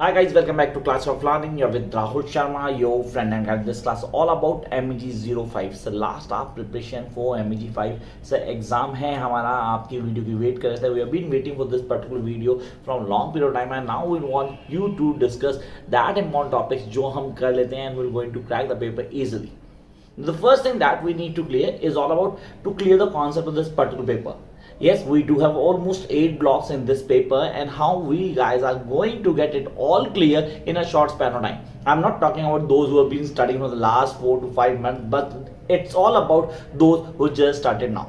Hi guys, welcome back to Class of Learning. You're with Rahul Sharma, your friend, and guys, this class all about MEG 05. So last आप preparation for MEG 5 से exam है हमारा, आपकी video की wait कर रहे थे. We have been waiting for this particular video from long period of time, and now we want you to discuss that important topics जो हम कर लेते हैं, and we're going to crack the paper easily. The first thing that we need to clear is all about to clear the concept of this particular paper. Yes, we do have almost 8 blocks in this paper, and how we guys are going to get it all clear in a short span of time. I'm not talking about those who have been studying for the last 4 to 5 months, but it's all about those who just started now.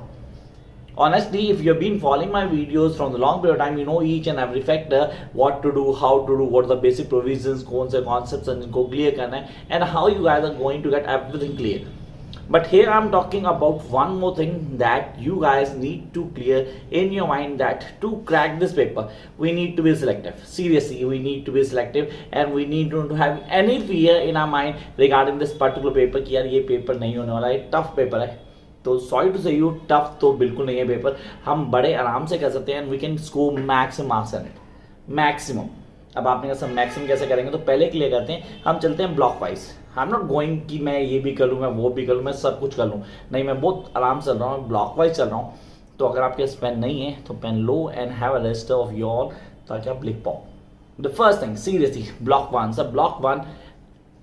Honestly, if you've been following my videos from the long period of time, you know each and every factor, what to do, how to do, what are the basic provisions, कौन से concepts हैं जिनको clear करना है, and how you guys are going to get everything clear. But here I'm talking about one more thing that you guys need to clear in your mind, that to crack this paper we need to be selective. Seriously, we need to be selective, and we need not to have any fear in our mind regarding this particular paper कि यार ये paper नहीं होने वाला है, tough paper है. तो sorry to से यू, टफ तो बिल्कुल नहीं है पेपर, हम बड़े आराम से कर सकते हैं, and we can score maximum marks in it, maximum. अब आपने कहा सर मैक्सिमम कैसे करेंगे, तो पहले क्लियर करते हैं, हम चलते हैं block wise. I am not going कि मैं ये भी कर लूँ, मैं वो भी कर लूँ, मैं सब कुछ कर लूँ, नहीं, मैं बहुत आराम से चल रहा हूँ, ब्लॉक वाइज चल रहा हूँ. तो अगर आपके पास पेन नहीं है तो पेन लो and have a register of your, ताकि आप लिख पाओ. The first thing, seriously, block one. Sir block one,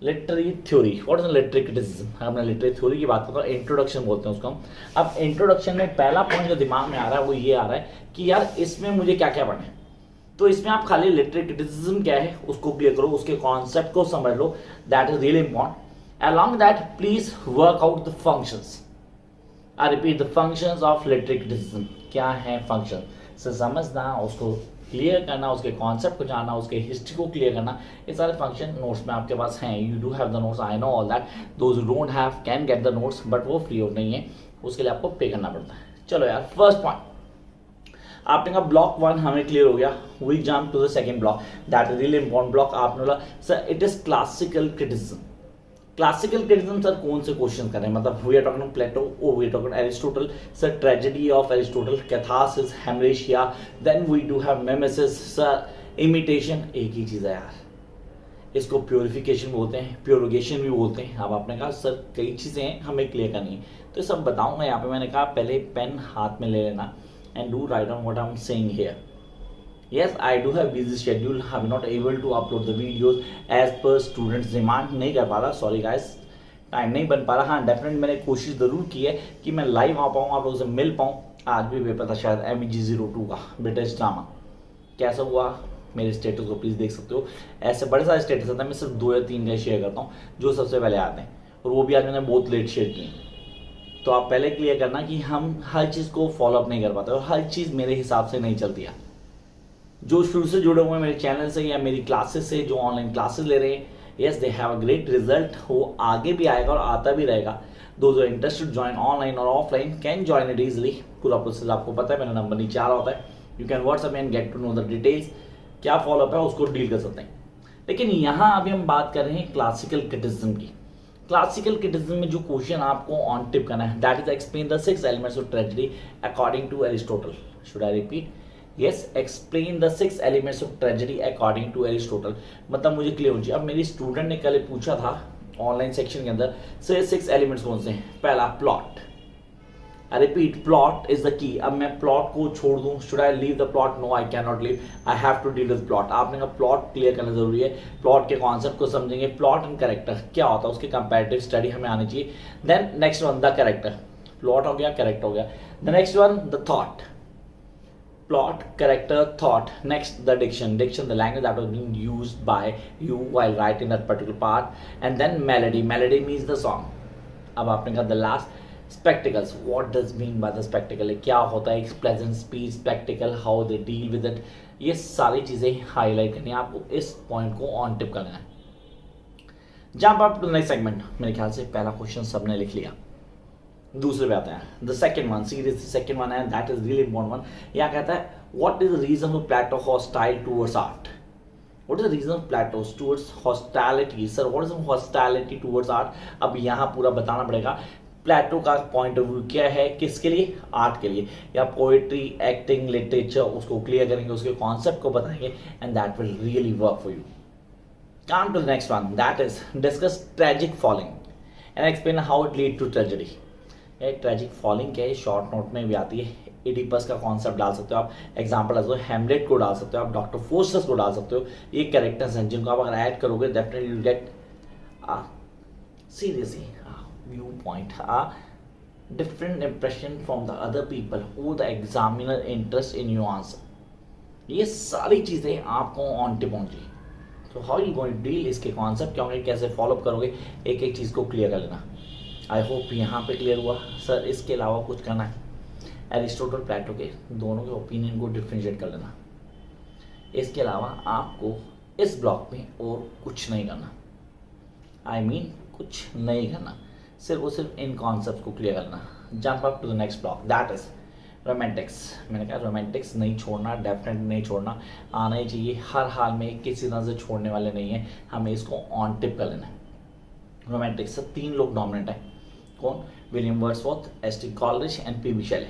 literary theory. What is literary criticism. अगर मैं लिटरेरी थ्योरी की बात करता हूँ, इंट्रोडक्शन बोलते हैं उसको हम. अब इंट्रोडक्शन में पहला पॉइंट जो दिमाग में आ रहा है वो ये आ रहा है कि यार इसमें मुझे क्या क्या पढ़ना है. तो इसमें आप खाली लिटरेरी क्रिटिसिज्म क्या है उसको क्लियर करो, उसके कॉन्सेप्ट को समझ लो, that is really important. Along that, please work out the functions. I repeat, the functions of literary criticism. क्या है फंक्शन से समझना, उसको क्लियर करना, उसके कॉन्सेप्ट को जानना, उसके हिस्ट्री को क्लियर करना, ये सारे फंक्शन नोट्स में आपके पास हैं. You do have the notes, I know all that. Those who don't have can get the notes, but वो फ्री ऑफ नहीं है, उसके लिए आपको पे करना पड़ता है. चलो यार, फर्स्ट पॉइंट आपने कहा ब्लॉक वन हमें क्लियर हो गया. We jump to the second block, that is really important block. आपने बोला sir it is classical criticism. Classical criticism sir कौन से क्वेश्चन कर रहे हैं, मतलब we are talking Plato, we are talking Aristotle. Sir tragedy of Aristotle, catharsis, hamartia, then we do have mimesis. Sir imitation एक ही चीज़ है यार, इसको प्योरिफिकेशन भी बोलते हैं, प्योरोगेशन भी बोलते हैं. अब आपने कहा सर कई चीज़ें हैं हमें क्लियर करनी है, तो सब बताऊंगा यहाँ पे. मैंने कहा पहले पेन हाथ में ले लेना and do right on what I am saying here. Yes, I do have busy schedule. I'm not able to upload the videos as per students demand. नहीं कर पा रहा, sorry guys, टाइम नहीं बन पा रहा. हाँ डेफिनेट मैंने कोशिश ज़रूर की है कि मैं लाइव आ पाऊँ, आप लोगों से मिल पाऊँ. आज भी पेपर था शायद MEG 02 का ब्रिटिश ड्रामा. कैसा हुआ मेरे स्टेटस को प्लीज़ देख सकते हो. ऐसे बड़े सारे स्टेटस आते हैं, मैं सिर्फ 2 या 3 का शेयर करता हूँ जो सबसे पहले आते हैं, और वो भी आज मैंने बहुत लेट शेयर किए. तो आप पहले क्लियर करना कि हम हर चीज़ को फॉलोअप नहीं कर पाते, और हर चीज़ मेरे हिसाब से नहीं चलती है. जो शुरू से जुड़े हुए हैं मेरे चैनल से या मेरी क्लासेस से, जो ऑनलाइन क्लासेस ले रहे हैं, yes they have a great result. वो आगे भी आएगा और आता भी रहेगा. Those are interested join online और offline can join it easily. पूरा प्रोसेस आपको पता है, मेरा नंबर नीचे आ रहा होता है. You can WhatsApp and get to know the details. क्या फॉलोअप है उसको डील कर सकते हैं. लेकिन यहाँ अभी हम बात कर रहे हैं क्लासिकल क्रिटिसिज्म की. क्लासिकल क्रिटिसिज्म में जो क्वेश्चन आपको ऑन टिप करना है, that is explain the 6 elements of tragedy according to Aristotle. Should I repeat? Yes, explain the 6 elements of tragedy according to Aristotle. मतलब मुझे क्लियर हो जाए. अब मेरी स्टूडेंट ने कल पूछा था ऑनलाइन सेक्शन के अंदर, सर 6 एलिमेंट्स कौन से हैं. पहला plot. I repeat, plot is the key. अब मैं प्लॉट को छोड़ दूं, should I leave the plot? No, I can not leave, I have to deal with plot. आपने कहा प्लॉट क्लियर करना जरूरी है, प्लॉट के कॉन्सेप्ट को समझेंगे. प्लॉट एंड कैरेक्टर क्या होता है, उसकी कंपैरेटिव स्टडी हमें आनी चाहिए. Then next one the character. Plot हो गया, कैरेक्टर हो गया. The next one the thought. Plot, character, thought. Next, the diction, the language that was being used by you while writing that particular part. And then melody means the song. अब आपने कहा the last, spectacles. What does mean by the spectacle? क्या होता है pleasant speech, spectacle, how they deal with it. ये सारी चीज़ें highlight करनी है आपको, इस पॉइंट को ऑन टिप करना है. Jump up to next segment. मेरे ख्याल से पहला क्वेश्चन सबने लिख लिया. दूसरे पे आते हैं the second one. Series second one है, that is really important one. यहाँ कहता है what is the reason for Plato hostile towards art. What is the reason of Plato's towards hostility? Sir, what is hostility towards art? अब यहाँ पूरा बताना पड़ेगा प्लेटो का पॉइंट ऑफ व्यू क्या है, किसके लिए, आर्ट के लिए, या पोएट्री, एक्टिंग, लिटरेचर, उसको क्लियर करेंगे, उसके कॉन्सेप्ट को बताएंगे, and that will really work for you. Come to the next one, that is discuss tragic falling and explain how it lead to tragedy. Tragic falling क्या है, short note में भी आती है. एडिपस का कॉन्सेप्ट डाल सकते हो आप, एग्जाम्पल डाल सकते हो, हेमलेट को डाल सकते हो आप, डॉक्टर फोस्टस को डाल सकते हो. ये कैरेक्टर्स हैं जिनको आप अगर ऐड करोगे definitely you get seriously view point, different impression from the other people who the examiner interest in your answer. ये सारी चीज़ें आपको ऑन टिप होंगी. तो how you going to deal, इसके कॉन्सेप्ट क्या होंगे, कैसे फॉलो अप करोगे, एक एक चीज़ को क्लियर कर लेना. आई होप यहाँ पे क्लियर हुआ. सर इसके अलावा कुछ करना है, एरिस्टोटल प्लेटो के दोनों के ओपिनियन को डिफ्रेंशिएट कर लेना. इसके अलावा आपको इस ब्लॉक में और कुछ नहीं करना, आई मीन कुछ नहीं करना, सिर्फ और सिर्फ इन कॉन्सेप्ट को क्लियर करना. Jump up to the next block, that is romantics. मैंने कहा रोमांटिक्स नहीं छोड़ना, डेफिनेटली नहीं छोड़ना, आना ही चाहिए हर हाल में, किसी तरह से छोड़ने वाले नहीं है, हमें इसको ऑन टिप कर लेना है. रोमांटिक्स से 3 लोग डोमिनेंट है. कौन, William Wordsworth, S T Coleridge and P B Shelley.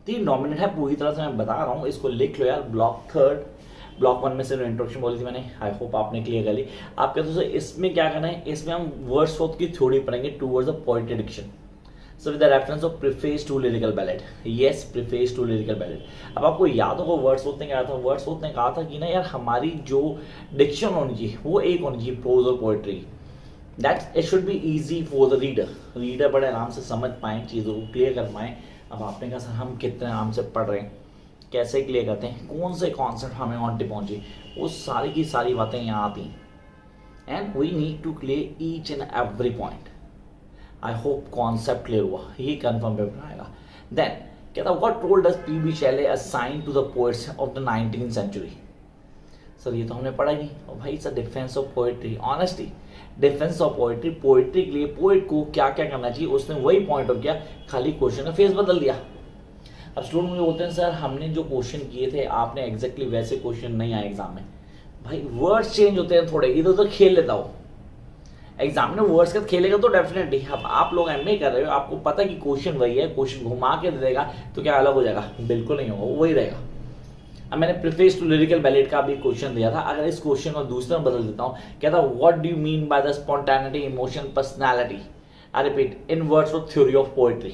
3 dominant है पूरी तरह से, मैं बता रहा हूँ, इसको लिख लो यार. ब्लॉक 3, ब्लॉक 1 में से इंट्रोडक्शन बोली थी मैंने, आई होप आपने क्लियर कर ली. आप कहते हो इसमें क्या करना है, इसमें हम वर्ड्सवर्थ की थ्योरी पढ़ेंगे towards the poetry diction. So with the reference of preface to lyrical ballad. Yes, preface to lyrical ballad. अब आपको याद होगा वर्ड्सवर्थ ने कहा था, वर्ड्सवर्थ ने कहा था कि ना यार हमारी जो डिक्शन होनी चाहिए वो एक होनी चाहिए, प्रोज और poetry. That it should be easy for the reader. Reader बड़े आराम से समझ पाएँ, चीज़ों को क्लियर कर पाएँ. अब आपने कहा सर हम कितने आराम से पढ़ रहे हैं, कैसे क्लियर करते हैं, कौन से कॉन्सेप्ट हमें ऑन टिप पहुँचे, वो सारी की सारी बातें यहाँ आती हैं. And we need to clear each and every point. I hope concept clear हुआ, ये कन्फर्म पेपर आएगा. देन कहता what role does P B Shelley assign to the poets of the 19th century. Sir ये तो हमने पढ़ा ही नहीं. और भाई sir defence of poetry, honestly defence of poetry, poetry के लिए पोएट को क्या क्या करना चाहिए, उसने वही पॉइंट ऑफ किया, खाली क्वेश्चन का फेस बदल दिया. अब स्टूडेंट मुझे बोलते हैं सर हमने जो क्वेश्चन किए थे आपने एग्जैक्टली वैसे क्वेश्चन नहीं आए एग्जाम में. भाई वर्ड्स चेंज होते हैं थोड़े, इधर उधर खेल लेता हो. एग्जाम में वर्ड्स का खेलेगा तो डेफिनेटली. अब आप लोग एमए कर रहे हो, आपको पता है कि क्वेश्चन वही है, क्वेश्चन घुमा के दे देगा तो क्या अलग हो जाएगा, बिल्कुल नहीं होगा, वही रहेगा. अब मैंने प्रीफेस टू लिरिकल बैलेड का भी क्वेश्चन दिया था, अगर इस क्वेश्चन को दूसरा बदल देता हूँ, कहता what do you mean by the spontaneity, emotion, personality. I repeat, in words of theory of poetry.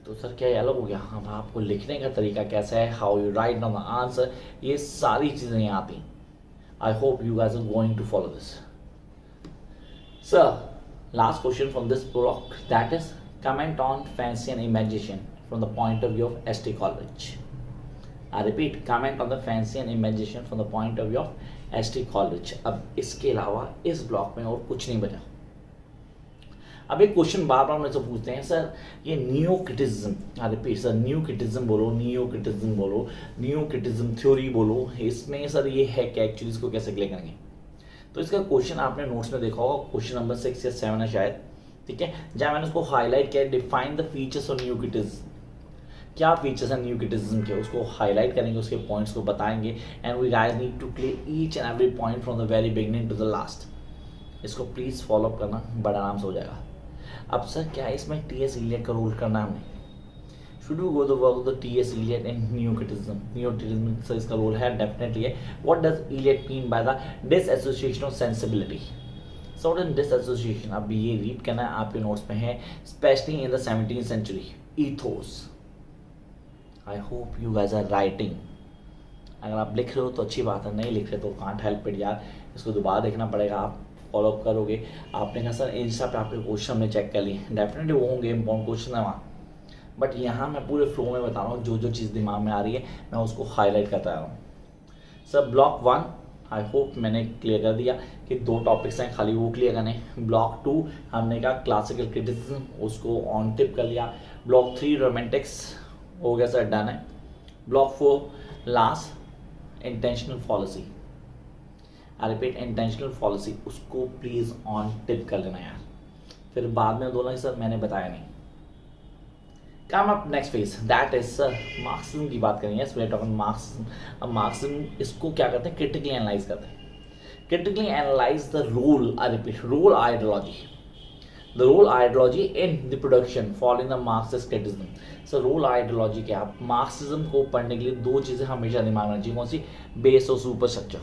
तो सर क्या ये अलग हो गया. अब आपको लिखने का तरीका कैसा है, how you write down the answer, ये सारी चीज़ें यहाँ आती. I hope you guys are going to follow this. Sir last question from this block, that is comment on fancy and imagination from the point of view of S T Coleridge. I repeat, comment on the fancy and imagination from the point of view of S.T. Coleridge. अब इसके अलावा इस block में और कुछ नहीं बचा. अब एक क्वेश्चन बार बार मुझसे पूछते हैं सर ये neo criticism, I repeat sir new criticism बोलो, नियो क्रिटिसिज्म बोलो, नियो क्रिटिसिज्म थ्योरी बोलो, इसमें सर ये है क्या एक्चुअली, इसको कैसे क्लियर करेंगे. तो इसका क्वेश्चन आपने नोट्स में देखा होगा, क्वेश्चन नंबर 6 या 7 है शायद, ठीक है, जहाँ मैंने उसको हाईलाइट किया, define the features of new criticism. क्या फीचर्स हैं न्यू क्रिटिसिज्म के, उसको हाईलाइट करेंगे, उसके पॉइंट्स को बताएंगे. And we guys need to clear each and every point from the very beginning to the last. इसको प्लीज़ फॉलो अप करना, बड़ा आराम से हो जाएगा. अब सर क्या है इसमें टी.एस. इलियट का रोल करना है हमने, should we go the work of the T S. Eliot in new criticism. New criticism sir इसका रोल है, डेफिनेटली है. What does Eliot mean by the dissociation of sensibility. So in dissociation, अब ये read करना है, आपके नोट्स में है, specially in the 17th century. Ethos. I hope you guys are writing. अगर आप लिख रहे हो तो अच्छी बात है, नहीं लिख रहे तो कांट हेल्प इट यार, इसको दोबारा देखना पड़ेगा. आप फॉलो अप करोगे. आपने कहा सर इंस्टा पे आपके क्वेश्चन हमने चेक कर लिए, डेफिनेटली वो होंगे इम्पोर्टेंट क्वेश्चन है वहाँ, बट यहाँ मैं पूरे फ्लो में बता रहा हूँ, जो जो चीज़ दिमाग में आ रही है मैं उसको हाईलाइट करता रहा हूँ. सर ब्लॉक 1 आई होप मैंने क्लियर कर दिया कि 2 टॉपिक्स हैं, खाली वो क्लियर करने. ब्लॉक 2 हमने कहा क्लासिकल क्रिटिसिज्म, उसको ऑन टिप कर लिया. ब्लॉक 3 रोमांटिक्स हो गया सर, डन है. Block 4 last intentional policy. I repeat intentional policy, उसको प्लीज़ ऑन टिप कर लेना यार, फिर बाद में बोला कि सर मैंने बताया नहीं. Come up next phase that is Marxism की बात करेंगे। We are talking Marxism. अब मार्क्सिज्म इसको क्या करते हैं, क्रिटिकली एनालाइज करते हैं। Critically analyse the role, I repeat, role ideology, the role ideology in the production following the Marxist criticism. Sir role ideology क्या, मार्क्सिज्म को पढ़ने के लिए दो चीजें हमेशा दिमाग में रखनी चाहिए। कौन सी, बेस और सुपर स्ट्रक्चर।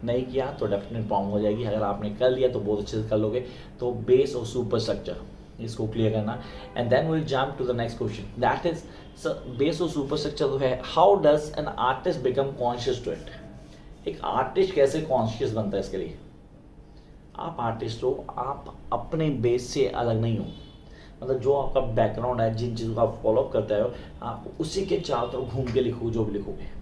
नहीं किया तो डेफिनेट प्रॉब्लम हो जाएगी, अगर आपने कर लिया तो बहुत अच्छे से कर लोगे। तो बेस और सुपर स्ट्रक्चर इसको क्लियर करना, and then will jump to the next question that is, sir base और सुपर स्ट्रक्चर तो है, how does an artist become conscious to it. एक आर्टिस्ट कैसे कॉन्शियस बनता है इसके लिए। आप आर्टिस्ट हो, आप अपने बेस से अलग नहीं हो, मतलब जो आपका बैकग्राउंड है, जिन चीज़ों को आप फॉलोअप करते हो, आप उसी के चारों तरफ घूम के लिखो जो भी लिखोगे।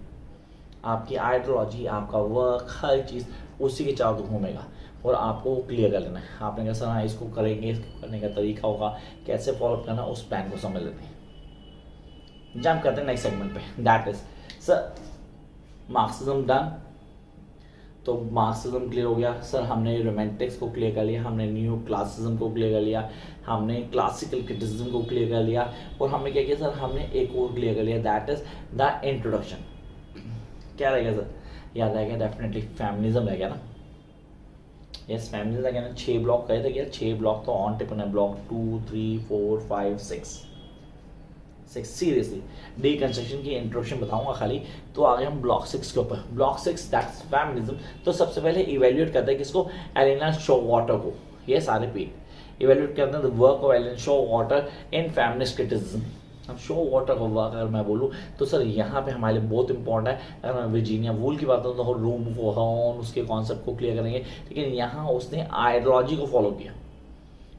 आपकी आइडियोलॉजी, आपका वर्क, हर चीज़ उसी के चारों तरफ घूमेगा, और आपको क्लियर कर लेना है। आपने कहा सर हाँ इसको करेंगे, इसको करने का तरीका होगा, कैसे फॉलोअप करना, उस प्लान को समझ लेते हैं। जंप करते हैं नेक्स्ट सेगमेंट पे that is, sir Marxism done. तो मार्क्सिज्म क्लियर हो गया। सर हमने रोमांटिक्स को क्लियर कर लिया, हमने न्यू क्लासिज्म को क्लियर कर लिया, हमने क्लासिकल क्रिटिसिज्म को क्लियर कर लिया, और हमने क्या किया सर, हमने एक और क्लियर कर लिया दैट इज द इंट्रोडक्शन। क्या रहेगा सर, याद रहेगा डेफिनेटली फेमिनिज्म रहेगा ना। यस फेमिनिज्म रहेगा ना। 6 ब्लॉक कहे थे क्या, 6 ब्लॉक तो ऑन टिप है, ब्लॉक 2, 3, 4, 5, 6 सीरियसली डीकंस्ट्रक्शन की इंट्रोडक्शन बताऊंगा खाली। तो आगे हम ब्लॉक 6 के ऊपर, ब्लॉक 6 दैट्स फेमिनिज्म। तो सबसे पहले इवेल्युएट करते हैं किसको, एलेना शोवाटर को। ये सारे पे इवेल्युएट करते हैं the work of Elaine Showalter in feminist criticism. अब शोवाटर का वर्क अगर मैं बोलूँ तो सर यहाँ पे हमारे लिए बहुत इंपॉर्टेंट है। अगर मैं वर्जीनिया वूल्फ की बात करूँ तो रूम वॉन उसके कॉन्सेप्ट को क्लियर करेंगे, लेकिन यहाँ उसने आइडियोलॉजी को फॉलो किया।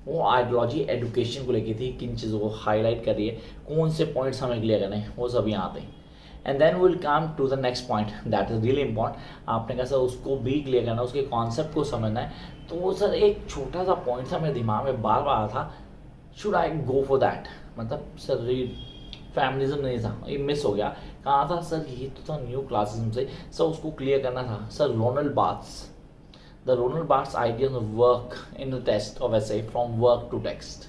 वो आइडियोलॉजी एजुकेशन को लेकर थी, किन चीज़ों को हाईलाइट कर रही है, कौन से पॉइंट्स हमें क्लियर करने हैं, वो सब यहाँ आते हैं। And then will come to the next point that is really important. आपने कहा सर उसको भी क्लियर करना, उसके कॉन्सेप्ट को समझना है। तो वो सर एक छोटा सा पॉइंट था मेरे दिमाग में बार बार आया था, should I go for that, मतलब सर फेमिनिज्म नहीं था, ये मिस हो गया। कहा था सर ये तो था न्यू क्लासिज्म से, सर उसको क्लियर करना था। Sir Ronald Barthes, the Ronald Barthes ideas of work in the test of essay from work to text,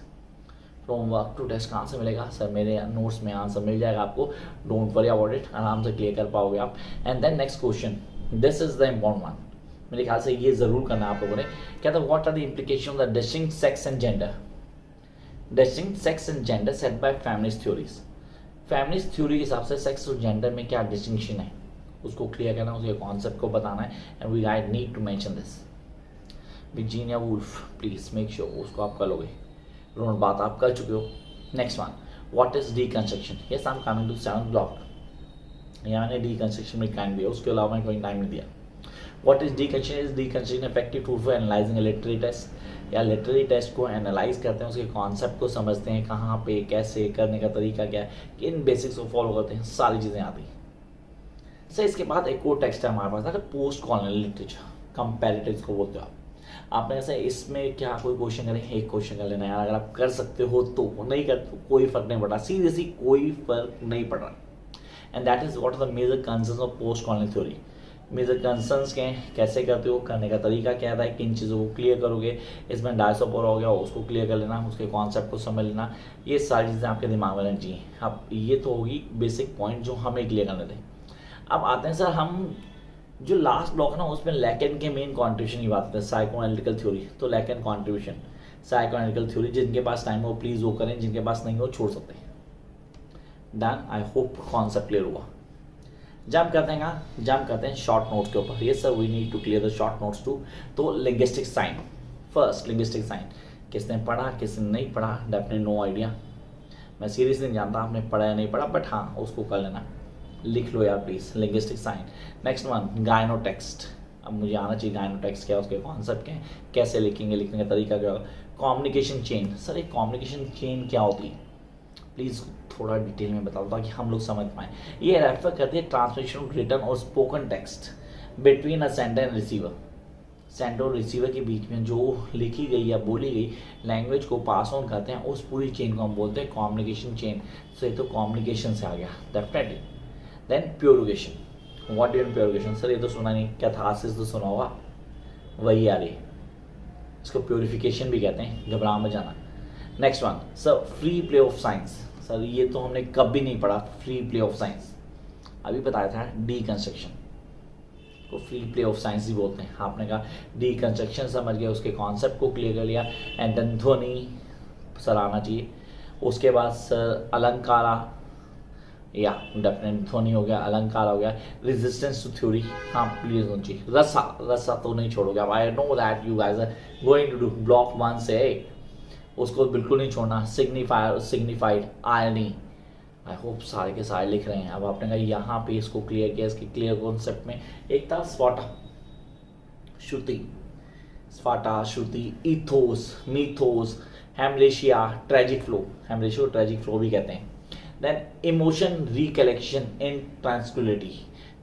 from work to text कहाँ से मिलेगा सर, मेरे नोट्स में आंसर मिल जाएगा आपको, डोंट वरी अबाउट इट, आराम से क्लियर कर पाओगे आप। And then next question, this is the important one, मेरे ख्याल से ये जरूर करना आप लोगों ने। क्या था, what are the implication of the distinct sex and gender, distinct sex and gender set by feminist theories. Feminist theory के हिसाब से सेक्स और जेंडर में क्या डिस्टिंक्शन है, उसको क्लियर करना, उसके कॉन्सेप्ट को बताना है, and we I need to mention this. Virginia Woolf please make sure उसको आप कर लोगे, रोनाल्ड बार्थ आप कर चुके हो। Next one, what is deconstruction. Yes I am coming to 7th block, यहाँ मैंने डीकंस्ट्रक्शन में टाइम दिया, उसके अलावा मैंने कोई टाइम नहीं दिया। What is deconstruction, is deconstruction effective tool for analysing literary test. या लिटरेरी टेस्ट को एनालाइज करते हैं, उसके कॉन्सेप्ट को समझते हैं, कहाँ पे कैसे करने का तरीका क्या है, इन बेसिक्स को फॉलो करते हैं, सारी चीज़ें आती हैं। सर इसके बाद एक और टेक्स्ट है हमारे पास, अगर पोस्ट कॉलोनियल लिटरेचर कंपैरेटिव्स को बोलते हो आप। आपने ऐसा इसमें क्या कोई क्वेश्चन करें, एक क्वेश्चन कर लेना यार, अगर आप कर सकते हो तो, नहीं करते तो कोई फर्क नहीं पड़ रहा, सीरियसली कोई फर्क नहीं पड़ रहा। And that is what are the major concerns of post colonial theory. Major concerns क्या हैं, कैसे करते हो, करने का तरीका क्या था, किन चीज़ों को क्लियर करोगे, इसमें डायसोपोर हो गया उसको क्लियर कर लेना, उसके कॉन्सेप्ट को समझ लेना, ये सारी चीज़ें आपके दिमाग में रहनी चाहिए। अब ये तो होगी बेसिक पॉइंट जो हमें क्लियर करने थे। अब आते हैं सर हम जो लास्ट ब्लॉक है ना, उसमें लैकेन के मेन कॉन्ट्रीब्यूशन की बात करते हैं, साइको एनालिटिकल थ्योरी। तो लैकेन कॉन्ट्रीब्यूशन, साइको एनालिटिकल थ्योरी, जिनके पास टाइम हो प्लीज़ वो करें, जिनके पास नहीं हो छोड़ सकते हैं। डन, आई होप कॉन्सेप्ट क्लियर हुआ। जंप करते हैं कहाँ, जंप करते हैं शॉर्ट नोट्स के ऊपर। Yes sir we need to clear the short notes too. तो linguistic sign, first linguistic sign, किसने पढ़ा किसने नहीं पढ़ा, डेफिनेटली नो आइडिया। मैं सीरियसली नहीं जानता आपने पढ़ा या नहीं पढ़ा, बट हाँ उसको कर लेना, लिख लो यार please, linguistic sign. Next one, gynotext. अब मुझे आना चाहिए गायनोटेक्स्ट क्या है, उसके कॉन्सेप्ट क्या है, कैसे लिखेंगे, लिखने का तरीका क्या होगा। कम्युनिकेशन चेन, सर एक कम्युनिकेशन चेन क्या होती है, प्लीज़ थोड़ा डिटेल में बता दो ताकि हम लोग समझ पाएँ। ये रेफर करती है ट्रांसमिशन ऑफ रिटन और spoken text between a sender and receiver. Sender और रिसीवर के बीच में जो लिखी गई या बोली गई लैंग्वेज को पास ऑन करते हैं, उस पूरी चेन को हम बोलते हैं कम्युनिकेशन चेन। सो ये तो कम्युनिकेशन से आ गया definitely. Then purification, what do purification, sir ये तो सुना नहीं, क्या था आसिस तो सुना होगा, वही आ रही, इसको प्योरिफिकेशन भी कहते हैं, घबरा मत जाना। Next one sir, free play of science. Sir ये तो हमने कभी नहीं पढ़ा, फ्री प्ले ऑफ साइंस। अभी बताया था डीकंस्ट्रक्शन को फ्री प्ले ऑफ साइंस ही बोलते हैं। आपने कहा डीकंस्ट्रक्शन समझ गया, उसके कॉन्सेप्ट को क्लियर कर लिया, एंड देन ध्वनि सर आना चाहिए। उसके बाद सर अलंकारा, या डेफिनेट ध्वनि हो गया, अलंकार हो गया, रेजिस्टेंस टू थ्योरी, हाँ प्लीज होनी चाहिए। रसा तो नहीं छोड़ोगे आप, I know that you guys are going to do block 1 से, उसको बिल्कुल नहीं छोड़ना। Signifier, signified, irony, I hope सारे के सारे लिख रहे हैं। अब आपने कहा यहाँ पे इसको क्लियर किया, इसके क्लियर कॉन्सेप्ट में एक था स्फाटा, श्रुति, स्फाटा, श्रुति, ethos, mythos, hamartia, tragic flaw, hamartia tragic flaw भी कहते हैं। Then emotion recollection in tranquility,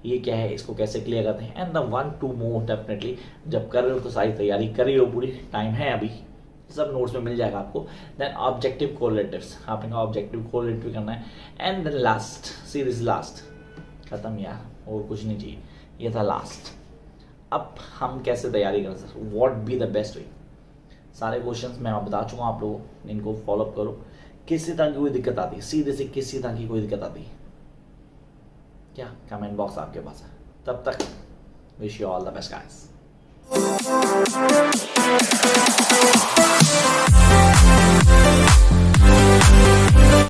ये क्या है, इसको कैसे क्लियर करते हैं। एंड द 1 2 मोर डेफिनेटली, जब कर रहे हो तो सारी तैयारी करी हो, पूरी टाइम है अभी, सब नोट्स में मिल जाएगा आपको। देन ऑब्जेक्टिव कोरिलेटिव्स, आपने कहा ऑब्जेक्टिव कोरिलेटिव करना है। And then last, see this last, खत्म यार, और कुछ नहीं चाहिए, ये था लास्ट। अब हम कैसे तैयारी करें sir, what be the best way. सारे क्वेश्चंस मैं बता चुका हूँ, आप लोगों इनको फॉलोअप करो। किसी तरह की कोई दिक्कत आती है, सीधे से किसी तरह की कोई दिक्कत आती है क्या, कमेंट बॉक्स आपके पास है। तब तक wish you all the best guys.